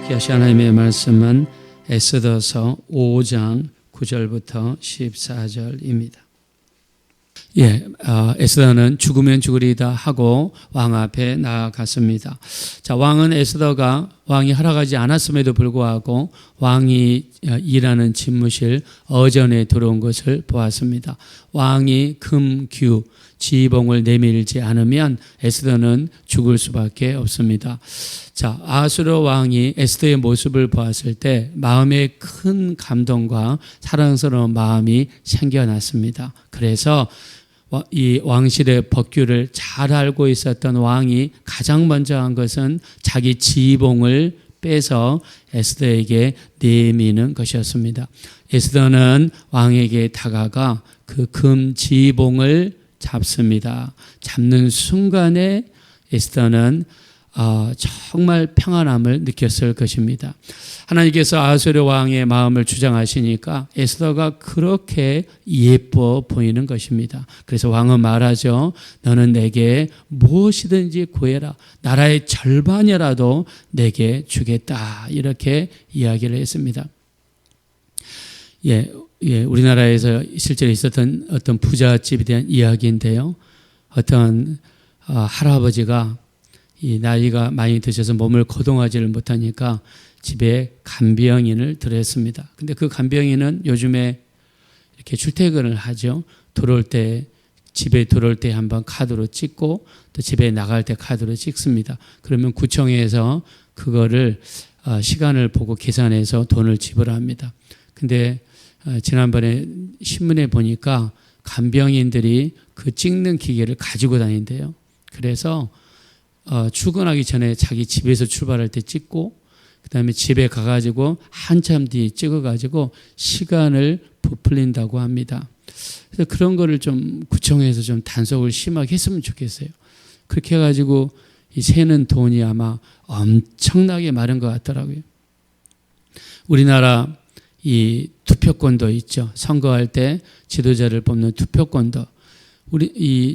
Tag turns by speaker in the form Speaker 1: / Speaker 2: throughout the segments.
Speaker 1: 여시 하나님의 말씀은 에스더서 5장 9절부터 14절입니다. 에스더는 죽으면 죽으리다 하고 왕 앞에 나아갔습니다. 자, 왕은 에스더가 왕이 허락하지 않았음에도 불구하고 왕이 일하는 집무실 어전에 들어온 것을 보았습니다. 왕이 금, 규, 지봉을 내밀지 않으면 에스더는 죽을 수밖에 없습니다. 자, 아수르 왕이 에스더의 모습을 보았을 때 마음에 큰 감동과 사랑스러운 마음이 생겨났습니다. 그래서 이 왕실의 법규를 잘 알고 있었던 왕이 가장 먼저 한 것은 자기 지봉을 빼서 에스더에게 내미는 것이었습니다. 에스더는 왕에게 다가가 그 금 지봉을 잡습니다. 잡는 순간에 에스더는 정말 평안함을 느꼈을 것입니다. 하나님께서 아수르 왕의 마음을 주장하시니까 에스더가 그렇게 예뻐 보이는 것입니다. 그래서 왕은 말하죠. 너는 내게 무엇이든지 구해라. 나라의 절반이라도 내게 주겠다. 이렇게 이야기를 했습니다. 우리나라에서 실제로 있었던 어떤 부잣집에 대한 이야기인데요. 어떤 할아버지가 이 나이가 많이 드셔서 몸을 거동하지를 못하니까 집에 간병인을 들였습니다. 근데 그 간병인은 요즘에 이렇게 출퇴근을 하죠. 집에 들어올 때 한번 카드로 찍고 또 집에 나갈 때 카드로 찍습니다. 그러면 구청에서 그거를 시간을 보고 계산해서 돈을 지불합니다. 근데 지난번에 신문에 보니까 간병인들이 그 찍는 기계를 가지고 다닌대요. 그래서 출근하기 전에 자기 집에서 출발할 때 찍고 그다음에 집에 가가지고 한참 뒤에 찍어가지고 시간을 부풀린다고 합니다. 그래서 그런 거를 좀 구청에서 좀 단속을 심하게 했으면 좋겠어요. 그렇게 해가지고 이 세는 돈이 아마 엄청나게 많은 것 같더라고요. 우리나라 이 투표권도 있죠. 선거할 때 지도자를 뽑는 투표권도.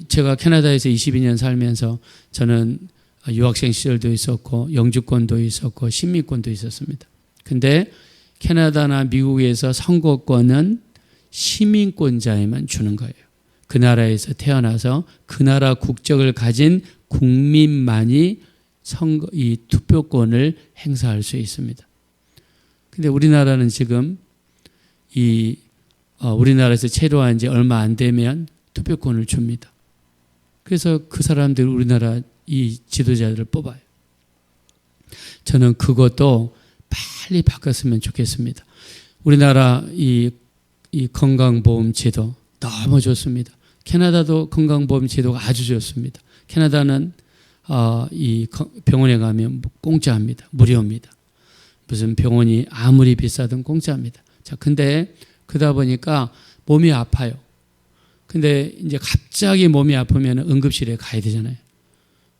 Speaker 1: 제가 캐나다에서 22년 살면서 저는 유학생 시절도 있었고 영주권도 있었고 시민권도 있었습니다. 근데 캐나다나 미국에서 선거권은 시민권자에만 주는 거예요. 그 나라에서 태어나서 그 나라 국적을 가진 국민만이 이 투표권을 행사할 수 있습니다. 근데 우리나라는 지금 우리나라에서 체류한 지 얼마 안 되면 투표권을 줍니다. 그래서 그 사람들 우리나라 이 지도자들을 뽑아요. 저는 그것도 빨리 바꿨으면 좋겠습니다. 우리나라 이 건강보험 제도 너무 좋습니다. 캐나다도 건강보험 제도가 아주 좋습니다. 캐나다는 이 병원에 가면 공짜입니다. 무료입니다. 무슨 병원이 아무리 비싸든 공짜입니다. 자, 근데 그러다 보니까 몸이 아파요. 근데 이제 갑자기 몸이 아프면 응급실에 가야 되잖아요.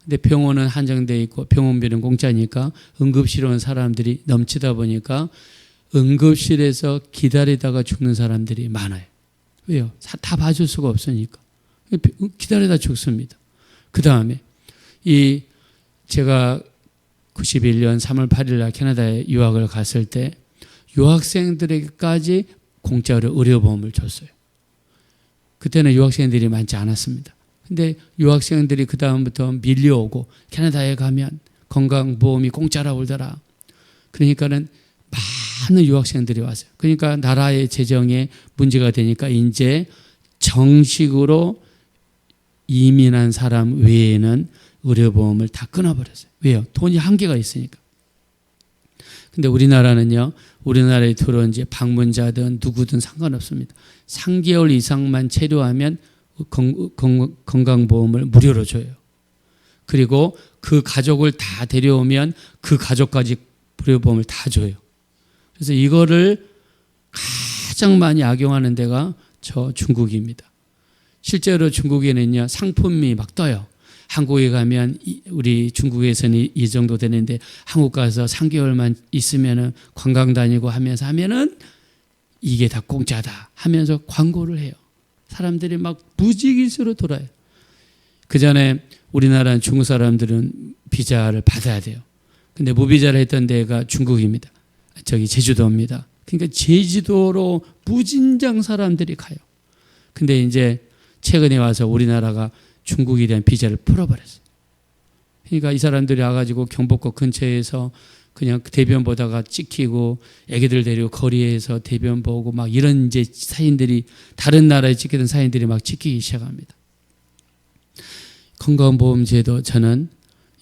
Speaker 1: 근데 병원은 한정되어 있고 병원비는 공짜니까 응급실에 온 사람들이 넘치다 보니까 응급실에서 기다리다가 죽는 사람들이 많아요. 왜요? 다 봐줄 수가 없으니까. 기다리다 죽습니다. 그 다음에 제가 91년 3월 8일 날 캐나다에 유학을 갔을 때 유학생들에게까지 공짜로 의료보험을 줬어요. 그때는 유학생들이 많지 않았습니다. 근데 유학생들이 그 다음부터 밀려오고 캐나다에 가면 건강보험이 공짜라고 그러더라. 그러니까는 많은 유학생들이 왔어요. 그러니까 나라의 재정에 문제가 되니까 이제 정식으로 이민한 사람 외에는 의료보험을 다 끊어버렸어요. 왜요? 돈이 한계가 있으니까. 근데 우리나라는요, 우리나라에 들어온 지 방문자든 누구든 상관없습니다. 3개월 이상만 체류하면 건강보험을 무료로 줘요. 그리고 그 가족을 다 데려오면 그 가족까지 의료보험을 다 줘요. 그래서 이거를 가장 많이 악용하는 데가 저 중국입니다. 실제로 중국에는요, 상품이 막 떠요. 한국에 가면 우리 중국에서는 이 정도 되는데 한국 가서 3개월만 있으면은 관광 다니고 하면은 이게 다 공짜다 하면서 광고를 해요. 사람들이 막 무지기수로 돌아요. 그 전에 우리나라 중국 사람들은 비자를 받아야 돼요. 근데 무비자를 했던 데가 중국입니다. 저기 제주도입니다. 그러니까 제주도로 무진장 사람들이 가요. 근데 이제 최근에 와서 우리나라가 중국에 대한 비자를 풀어버렸어요. 그러니까 이 사람들이 와가지고 경복궁 근처에서 그냥 대변 보다가 찍히고 애기들 데리고 거리에서 대변 보고 막 이런 이제 사인들이 다른 나라에 찍히던 사인들이 막 찍히기 시작합니다. 건강보험제도 저는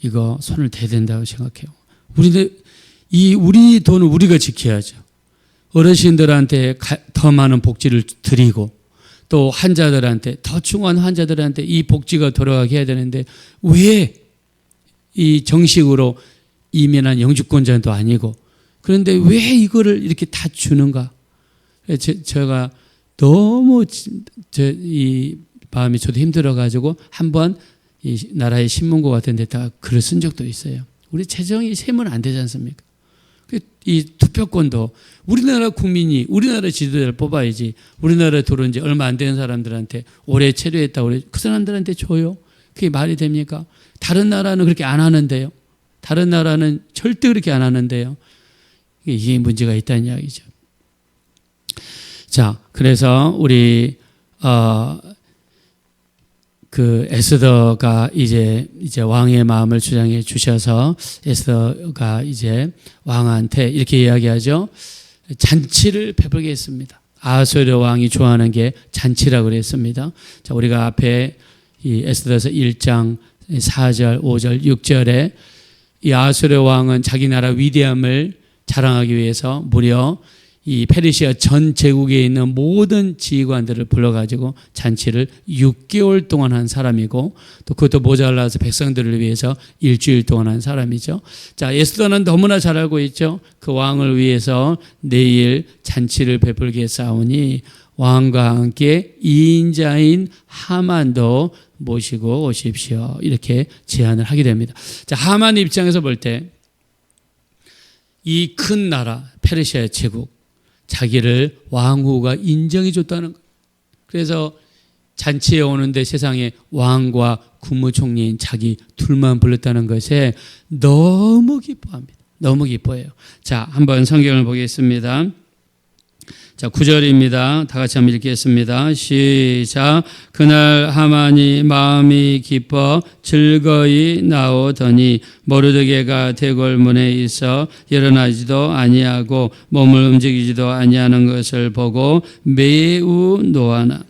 Speaker 1: 이거 손을 대야 된다고 생각해요. 우리 돈을 우리가 지켜야죠. 어르신들한테 더 많은 복지를 드리고 또 환자들한테 더 중요한 환자들한테 이 복지가 돌아가게 해야 되는데 왜 이 정식으로 이민한 영주권자도 아니고 그런데 왜 이거를 이렇게 다 주는가? 제가 너무 이 마음이 저도 힘들어가지고 한번 이 나라의 신문고 같은 데다가 글을 쓴 적도 있어요. 우리 재정이 세면 안 되지 않습니까? 이 투표권도 우리나라 국민이 우리나라 지도자를 뽑아야지 우리나라에 들어온 지 얼마 안 되는 사람들한테 올해 체류했다 그 사람들한테 줘요. 그게 말이 됩니까? 다른 나라는 그렇게 안 하는데요. 다른 나라는 절대 그렇게 안 하는데요. 이게 문제가 있다는 이야기죠. 자, 그래서 우리 그 에스더가 이제 왕의 마음을 주장해 주셔서 에스더가 이제 왕한테 이렇게 이야기하죠. 잔치를 베풀겠습니다. 아하수에로 왕이 좋아하는 게 잔치라고 그랬습니다. 자, 우리가 앞에 이 에스더서 1장 4절, 5절, 6절에 이 아하수에로 왕은 자기 나라 위대함을 자랑하기 위해서 무려 이 페르시아 전 제국에 있는 모든 지휘관들을 불러가지고 잔치를 6개월 동안 한 사람이고 또 그것도 모자라서 백성들을 위해서 일주일 동안 한 사람이죠. 자, 에스더는 너무나 잘 알고 있죠. 그 왕을 위해서 내일 잔치를 베풀겠사오니 왕과 함께 2인자인 하만도 모시고 오십시오. 이렇게 제안을 하게 됩니다. 자, 하만 입장에서 볼 때 이 큰 나라 페르시아 제국 자기를 왕후가 인정해 줬다는 거예요. 그래서 잔치에 오는데 세상에 왕과 국무총리인 자기 둘만 불렀다는 것에 너무 기뻐합니다. 너무 기뻐해요. 자, 한번 성경을 보겠습니다. 자, 9절입니다. 다 같이 한번 읽겠습니다. 시작. 그날 하만이 마음이 기뻐 즐거이 나오더니 모르드게가 대궐문에 있어 일어나지도 아니하고 몸을 움직이지도 아니하는 것을 보고 매우 노하나.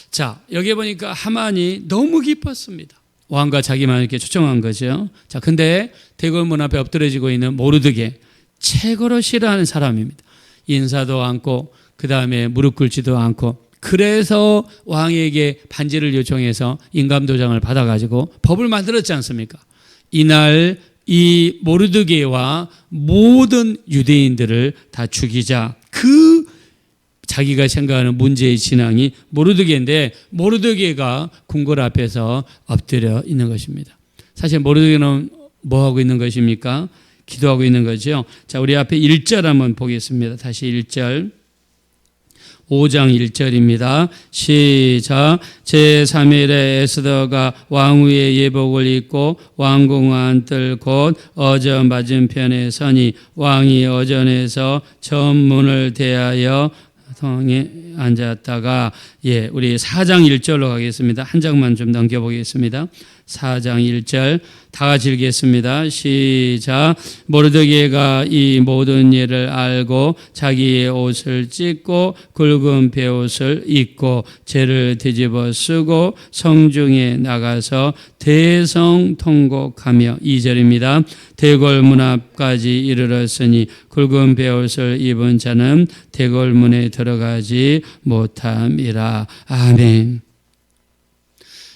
Speaker 1: 자, 여기 보니까 하만이 너무 기뻤습니다. 왕과 자기만 이렇게 초청한 거죠. 자, 근데 대궐문 앞에 엎드려지고 있는 모르드게 최고로 싫어하는 사람입니다. 인사도 않고 그 다음에 무릎 꿇지도 않고 그래서 왕에게 반지를 요청해서 인감도장을 받아가지고 법을 만들었지 않습니까? 이날 이 모르드게와 모든 유대인들을 다 죽이자. 그 자기가 생각하는 문제의 진앙이 모르드게인데 모르드게가 궁궐 앞에서 엎드려 있는 것입니다. 사실 모르드게는 뭐 하고 있는 것입니까? 기도하고 있는 거죠. 자, 우리 앞에 1절 한번 보겠습니다. 다시 1절. 5장 1절입니다. 시작. 제3일에 에스더가 왕후의 예복을 입고 왕궁안 뜰 곳 어저 맞은편에 서니 왕이 어전에서 전문을 대하여 성에 앉았다가 우리 4장 1절로 가겠습니다. 한 장만 좀 넘겨보겠습니다. 4장 1절 다 같이 읽겠습니다. 시작. 모르드게가 이 모든 일을 알고 자기의 옷을 찢고 굵은 베옷을 입고 죄를 뒤집어 쓰고 성중에 나가서 대성통곡하며 2절입니다. 대궐문 앞까지 이르렀으니 굵은 베옷을 입은 자는 대궐문에 들어가지 못함이라. 아멘.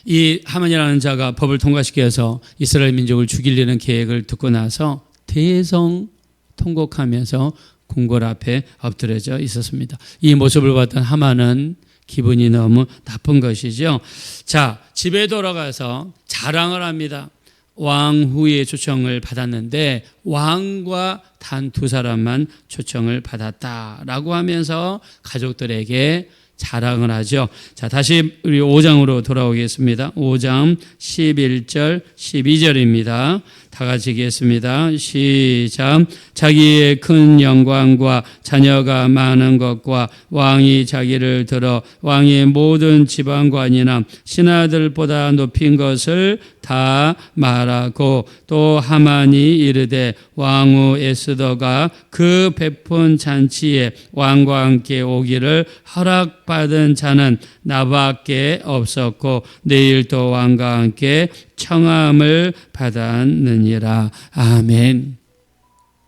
Speaker 1: 이 하만이라는 자가 법을 통과시켜서 이스라엘 민족을 죽이려는 계획을 듣고 나서 대성통곡하면서 궁궐 앞에 엎드려져 있었습니다. 이 모습을 봤던 하만은 기분이 너무 나쁜 것이죠. 자, 집에 돌아가서 자랑을 합니다. 왕후의 초청을 받았는데 왕과 단 2사람만 초청을 받았다라고 하면서 가족들에게 자랑을 하죠. 자, 다시 우리 5장으로 돌아오겠습니다. 5장 11절 12절입니다. 다 같이 읽겠습니다. 시작. 자기의 큰 영광과 자녀가 많은 것과 왕이 자기를 들어 왕의 모든 지방관이나 신하들보다 높인 것을 다 말하고 또 하만이 이르되 왕후 에스더가 그 베푼 잔치에 왕과 함께 오기를 허락받은 자는 나밖에 없었고 내일 또 왕과 함께 청함을 받았느니라. 아멘.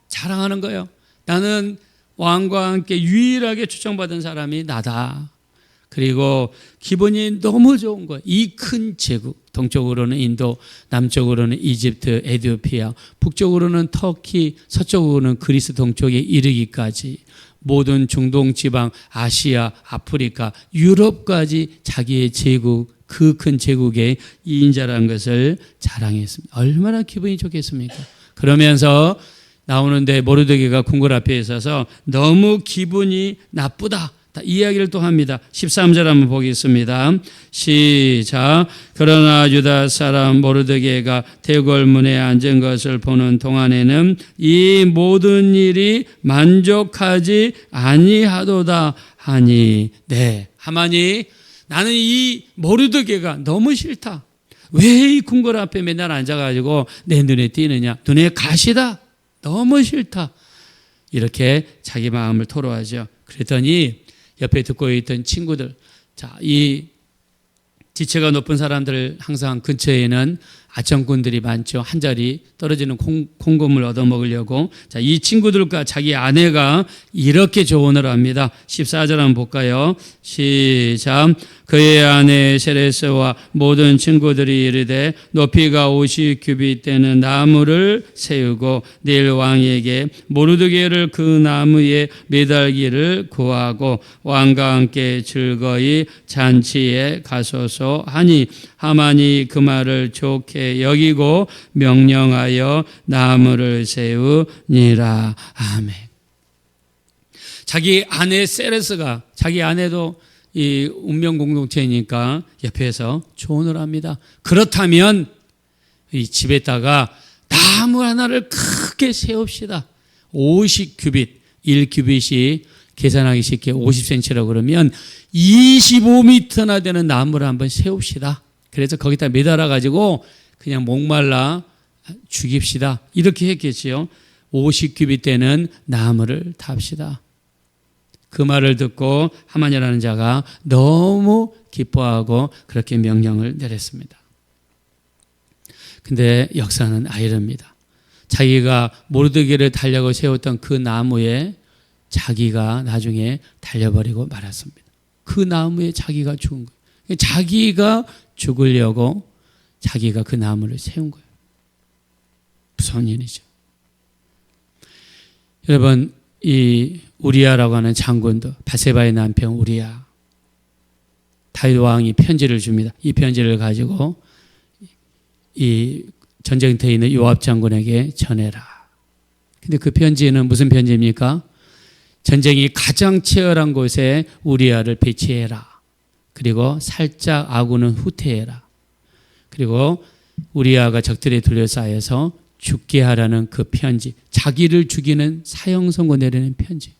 Speaker 1: 자랑하는 거예요. 나는 왕과 함께 유일하게 초청받은 사람이 나다. 그리고 기분이 너무 좋은 거예요. 이 큰 제국, 동쪽으로는 인도, 남쪽으로는 이집트, 에티오피아, 북쪽으로는 터키, 서쪽으로는 그리스 동쪽에 이르기까지 모든 중동 지방, 아시아, 아프리카, 유럽까지 자기의 제국, 그 큰 제국의 이인자라는 것을 자랑했습니다. 얼마나 기분이 좋겠습니까? 그러면서 나오는데 모르드게가 궁궐 앞에 있어서 너무 기분이 나쁘다. 이야기를 또 합니다. 13절 한번 보겠습니다. 시작. 그러나 유다 사람 모르드게가 대궐문에 앉은 것을 보는 동안에는 이 모든 일이 만족하지 아니하도다 하니. 네, 하마니 나는 이 모르드게가 너무 싫다. 왜 이 궁궐 앞에 맨날 앉아가지고 내 눈에 띄느냐. 눈에 가시다. 너무 싫다. 이렇게 자기 마음을 토로하죠. 그랬더니 옆에 듣고 있던 친구들, 자, 이 지체가 높은 사람들 항상 근처에는 아청꾼들이 많죠. 한 자리 떨어지는 콩고물 얻어먹으려고. 자, 이 친구들과 자기 아내가 이렇게 조언을 합니다. 14절 한번 볼까요? 시작. 그의 아내 세레스와 모든 친구들이 이르되 높이가 50규빗 되는 나무를 세우고 내일 왕에게 모르드게를 그 나무에 매달기를 구하고 왕과 함께 즐거이 잔치에 가소서 하니 하만이 그 말을 좋게 여기고 명령하여 나무를 세우니라. 아멘. 자기 아내 세레스가, 자기 아내도 이 운명 공동체니까 옆에서 조언을 합니다. 그렇다면 이 집에다가 나무 하나를 크게 세웁시다. 50규빗, 1규빗이 계산하기 쉽게 50cm라고 그러면 25m나 되는 나무를 한번 세웁시다. 그래서 거기다 매달아 가지고 그냥 목말라 죽입시다. 이렇게 했겠지요. 50규빗 되는 나무를 탑시다. 그 말을 듣고 하만이라는 자가 너무 기뻐하고 그렇게 명령을 내렸습니다. 근데 역사는 아이러니다. 자기가 모르드게를 달려고 세웠던 그 나무에 자기가 나중에 달려버리고 말았습니다. 그 나무에 자기가 죽은 거예요. 자기가 죽으려고 자기가 그 나무를 세운 거예요. 무서운 일이죠. 여러분, 이 우리야라고 하는 장군도, 바세바의 남편 우리야, 다윗 왕이 편지를 줍니다. 이 편지를 가지고 이 전쟁터에 있는 요압 장군에게 전해라. 근데 그 편지는 무슨 편지입니까? 전쟁이 가장 치열한 곳에 우리야를 배치해라. 그리고 살짝 아군은 후퇴해라. 그리고 우리야가 적들에 둘러싸여서 죽게 하라는 그 편지, 자기를 죽이는 사형 선고 내리는 편지.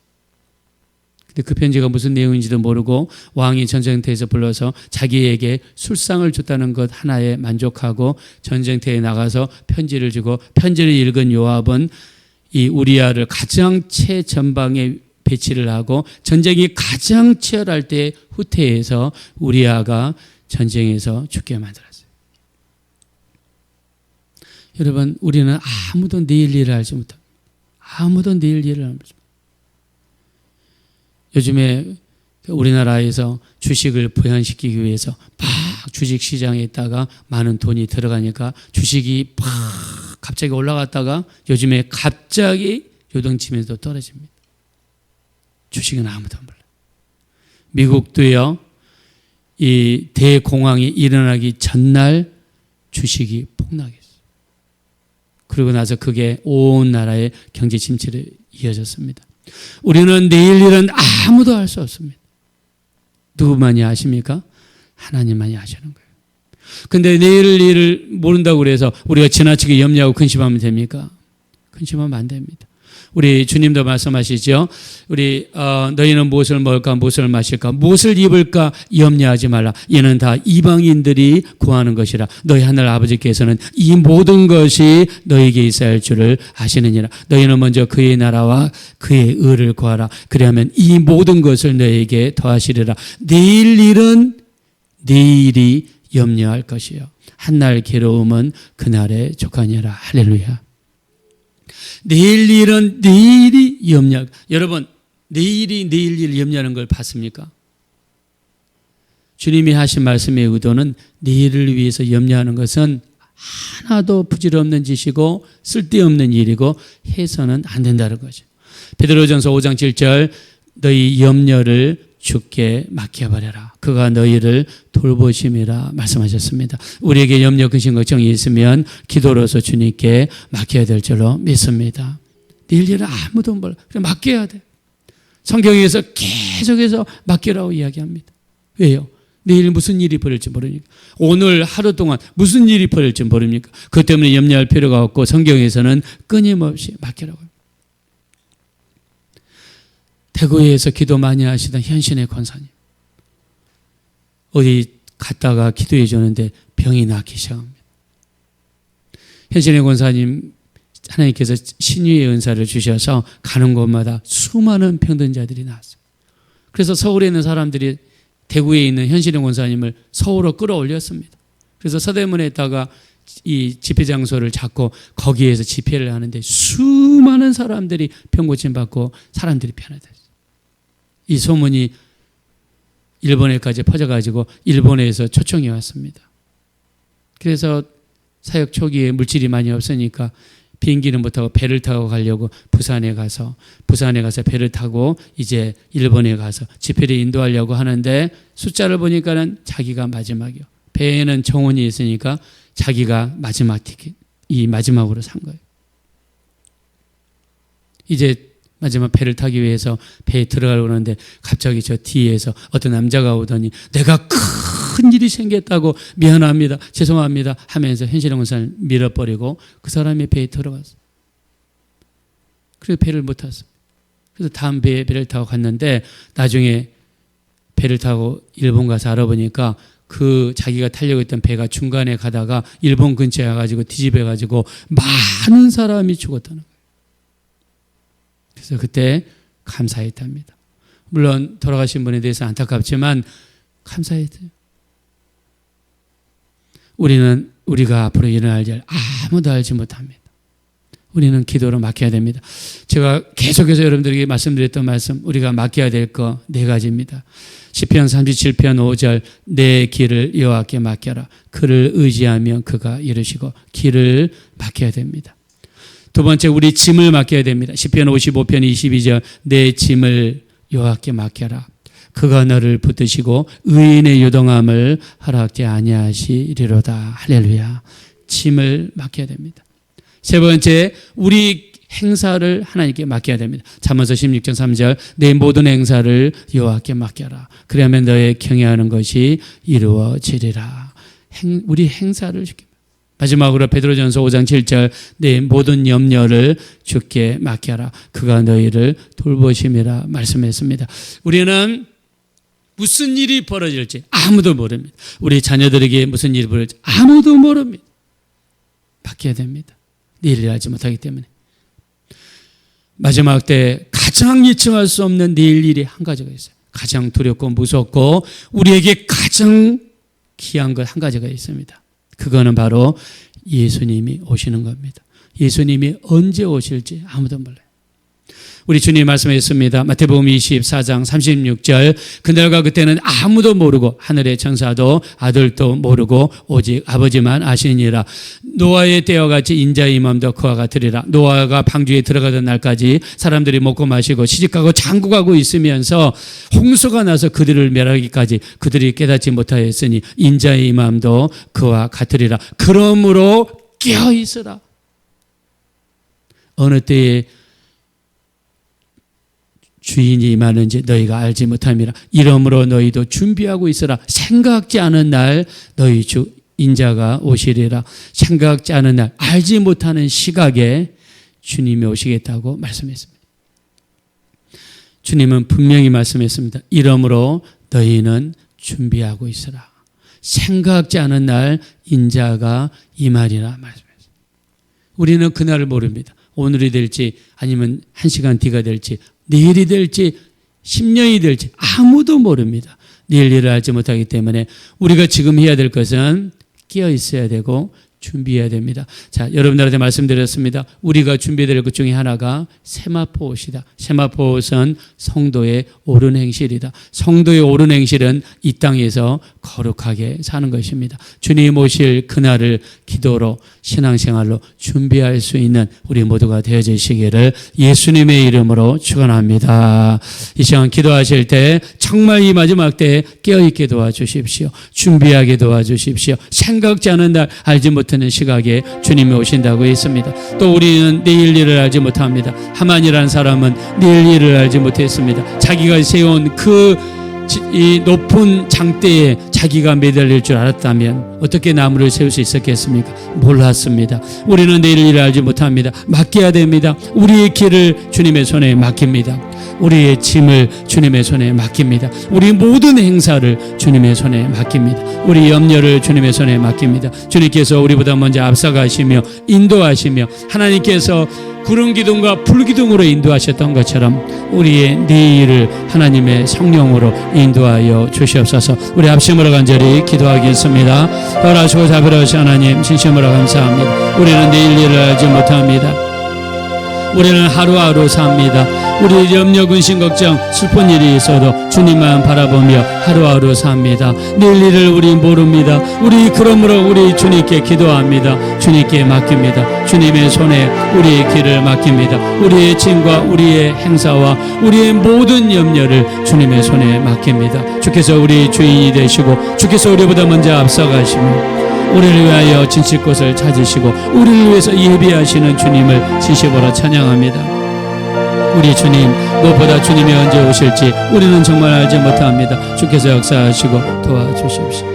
Speaker 1: 근데 그 편지가 무슨 내용인지도 모르고 왕이 전쟁터에서 불러서 자기에게 술상을 줬다는 것 하나에 만족하고 전쟁터에 나가서 편지를 주고, 편지를 읽은 요압은 이 우리야를 가장 최전방에 배치를 하고 전쟁이 가장 치열할 때 후퇴해서 우리야가 전쟁에서 죽게 만들었어요. 여러분, 우리는 아무도 내일 일을 알지 못합니다. 아무도 내일 일을 알지 못합니다. 요즘에 우리나라에서 주식을 부양시키기 위해서 막 주식시장에 있다가 많은 돈이 들어가니까 주식이 팍 갑자기 올라갔다가 요즘에 갑자기 요동치면서 떨어집니다. 주식은 아무도 몰라요. 미국도요, 이 대공황이 일어나기 전날 주식이 폭락했어요. 그리고 나서 그게 온 나라의 경제 침체로 이어졌습니다. 우리는 내일 일은 아무도 알 수 없습니다. 누구만이 아십니까? 하나님만이 아시는 거예요. 근데 내일 일을 모른다고 그래서 우리가 지나치게 염려하고 근심하면 됩니까? 근심하면 안 됩니다. 우리 주님도 말씀하시죠. 우리 너희는 무엇을 먹을까 무엇을 마실까 무엇을 입을까 염려하지 말라. 이는 다 이방인들이 구하는 것이라. 너희 하늘 아버지께서는 이 모든 것이 너희에게 있어야 할 줄을 아시느니라. 너희는 먼저 그의 나라와 그의 의를 구하라. 그리하면 이 모든 것을 너희에게 더하시리라. 내일 일은 내일이 염려할 것이요 한날 괴로움은 그날에 족하니라. 할렐루야. 내일 일은 내일이 염려. 여러분 내일이 내일 일 염려하는 걸 봤습니까? 주님이 하신 말씀의 의도는 내일을 위해서 염려하는 것은 하나도 부질없는 짓이고 쓸데없는 일이고 해서는 안 된다는 거죠. 베드로전서 5장 7절 너희 염려를 주께 맡겨버려라. 그가 너희를 돌보심이라 말씀하셨습니다. 우리에게 염려, 근심, 걱정이 있으면 기도로서 주님께 맡겨야 될 줄로 믿습니다. 내일 일은 아무도 몰라. 그래 맡겨야 돼. 성경에서 계속해서 맡기라고 이야기합니다. 왜요? 내일 무슨 일이 벌일지 모르니까. 오늘 하루 동안 무슨 일이 벌일지 모릅니까? 그것 때문에 염려할 필요가 없고 성경에서는 끊임없이 맡기라고 합니다. 대구에서 기도 많이 하시던 현신의 권사님. 어디 갔다가 기도해 주는데 병이 낫기 시작합니다. 현신의 권사님 하나님께서 신유의 은사를 주셔서 가는 곳마다 수많은 병든 자들이 나왔어요. 그래서 서울에 있는 사람들이 대구에 있는 현신의 권사님을 서울로 끌어올렸습니다. 그래서 서대문에다가 이 집회 장소를 잡고 거기에서 집회를 하는데 수많은 사람들이 병고침 받고 사람들이 편하다. 이 소문이 일본에까지 퍼져가지고 일본에서 초청이 왔습니다. 그래서 사역 초기에 물질이 많이 없으니까 비행기는 못 타고 배를 타고 가려고 부산에 가서 배를 타고 이제 일본에 가서 집회를 인도하려고 하는데 숫자를 보니까는 자기가 마지막이요. 배에는 정원이 있으니까 자기가 마지막 티켓, 이 마지막으로 산 거예요. 이제 마지막 배를 타기 위해서 배에 들어가려고 하는데 갑자기 저 뒤에서 어떤 남자가 오더니 내가 큰 일이 생겼다고 미안합니다. 죄송합니다 하면서 현신의 권사를 밀어버리고 그 사람이 배에 들어갔어요. 그래서 배를 못 탔어요. 그래서 다음 배를 타고 갔는데 나중에 배를 타고 일본 가서 알아보니까 그 자기가 타려고 했던 배가 중간에 가다가 일본 근처에 가가지고 뒤집어가지고 많은 사람이 죽었다는 거예요. 그래서 그때 감사했답니다. 물론 돌아가신 분에 대해서 안타깝지만 감사했어요. 우리가 앞으로 일어날 일 아무도 알지 못합니다. 우리는 기도로 맡겨야 됩니다. 제가 계속해서 여러분들에게 말씀드렸던 말씀, 우리가 맡겨야 될 거 4가지입니다. 시편 37편 5절 내 길을 여호와께 맡겨라. 그를 의지하면 그가 이루시고 길을 맡겨야 됩니다. 두 번째 우리 짐을 맡겨야 됩니다. 시편 55편 22절 내 짐을 여호와께 맡겨라. 그가 너를 붙드시고 의인의 요동함을 허락지 아니하시리로다. 할렐루야. 짐을 맡겨야 됩니다. 세 번째 우리 행사를 하나님께 맡겨야 됩니다. 잠언서 16장 3절 내 모든 행사를 여호와께 맡겨라. 그러면 너의 경외하는 것이 이루어지리라. 우리 행사를 마지막으로 베드로전서 5장 7절 내 모든 염려를 주께 맡겨라. 그가 너희를 돌보심이라 말씀했습니다. 우리는 무슨 일이 벌어질지 아무도 모릅니다. 우리 자녀들에게 무슨 일이 벌어질지 아무도 모릅니다. 맡겨야 됩니다. 내일을 알지 못하기 때문에. 마지막 때 가장 예측할 수 없는 내일 일이 한 가지가 있어요. 가장 두렵고 무섭고 우리에게 가장 귀한 것 한 가지가 있습니다. 그거는 바로 예수님이 오시는 겁니다. 예수님이 언제 오실지 아무도 몰라요. 우리 주님 말씀하셨습니다. 마태복음 24장 36절 그날과 그때는 아무도 모르고 하늘의 천사도 아들도 모르고 오직 아버지만 아시니라. 노아의 때와 같이 인자의 임함도 그와 같으리라. 노아가 방주에 들어가던 날까지 사람들이 먹고 마시고 시집가고 장구가고 있으면서 홍수가 나서 그들을 멸하기까지 그들이 깨닫지 못하였으니 인자의 임함도 그와 같으리라. 그러므로 깨어있으라. 어느 때에 주인이 임하는지 너희가 알지 못함이라. 이러므로 너희도 준비하고 있으라. 생각지 않은 날 너희 주 인자가 오시리라. 생각지 않은 날, 알지 못하는 시각에 주님이 오시겠다고 말씀했습니다. 주님은 분명히 말씀했습니다. 이러므로 너희는 준비하고 있으라. 생각지 않은 날 인자가 임하리라 말씀했습니다. 우리는 그날을 모릅니다. 오늘이 될지 아니면 1시간 뒤가 될지 내일이 될지 10년이 될지 아무도 모릅니다. 내일 일을 알지 못하기 때문에 우리가 지금 해야 될 것은 끼어 있어야 되고 준비해야 됩니다. 자, 여러분들한테 말씀드렸습니다. 우리가 준비해야 될 것 중에 하나가 세마포 옷이다. 세마포 옷은 성도의 옳은 행실이다. 성도의 옳은 행실은 이 땅에서 거룩하게 사는 것입니다. 주님 오실 그날을 기도로 신앙생활로 준비할 수 있는 우리 모두가 되어지시기를 예수님의 이름으로 축원합니다. 이 시간 기도하실 때 정말 이 마지막 때에 깨어있게 도와주십시오. 준비하게 도와주십시오. 생각지 않은 날 알지 못하는 시각에 주님이 오신다고 했습니다. 또 우리는 내일 일을 알지 못합니다. 하만이라는 사람은 내일 일을 알지 못했습니다. 자기가 세운 이 높은 장대에 자기가 매달릴 줄 알았다면 어떻게 나무를 세울 수 있었겠습니까? 몰랐습니다. 우리는 내일 일을 알지 못합니다. 맡겨야 됩니다. 우리의 길을 주님의 손에 맡깁니다. 우리의 짐을 주님의 손에 맡깁니다. 우리 모든 행사를 주님의 손에 맡깁니다. 우리 염려를 주님의 손에 맡깁니다. 주님께서 우리보다 먼저 앞서가시며 인도하시며 하나님께서 구름 기둥과 불 기둥으로 인도하셨던 것처럼 우리의 내일을 하나님의 성령으로 인도하여 주시옵소서. 우리 합심으로 간절히 기도하겠습니다. 허락하시고 자비로우신 하나님 진심으로 감사합니다. 우리는 내일 일을 알지 못합니다. 우리는 하루하루 삽니다. 우리 염려, 근심, 걱정, 슬픈 일이 있어도 주님만 바라보며 하루하루 삽니다. 내일 일을 우리 모릅니다. 우리 그러므로 우리 주님께 기도합니다. 주님께 맡깁니다. 주님의 손에 우리의 길을 맡깁니다. 우리의 짐과 우리의 행사와 우리의 모든 염려를 주님의 손에 맡깁니다. 주께서 우리 주인이 되시고 주께서 우리보다 먼저 앞서가시며 우리를 위하여 진실 곳을 찾으시고 우리를 위해서 예비하시는 주님을 진심으로 찬양합니다. 우리 주님, 무엇보다 주님이 언제 오실지 우리는 정말 알지 못합니다. 주께서 역사하시고 도와주십시오.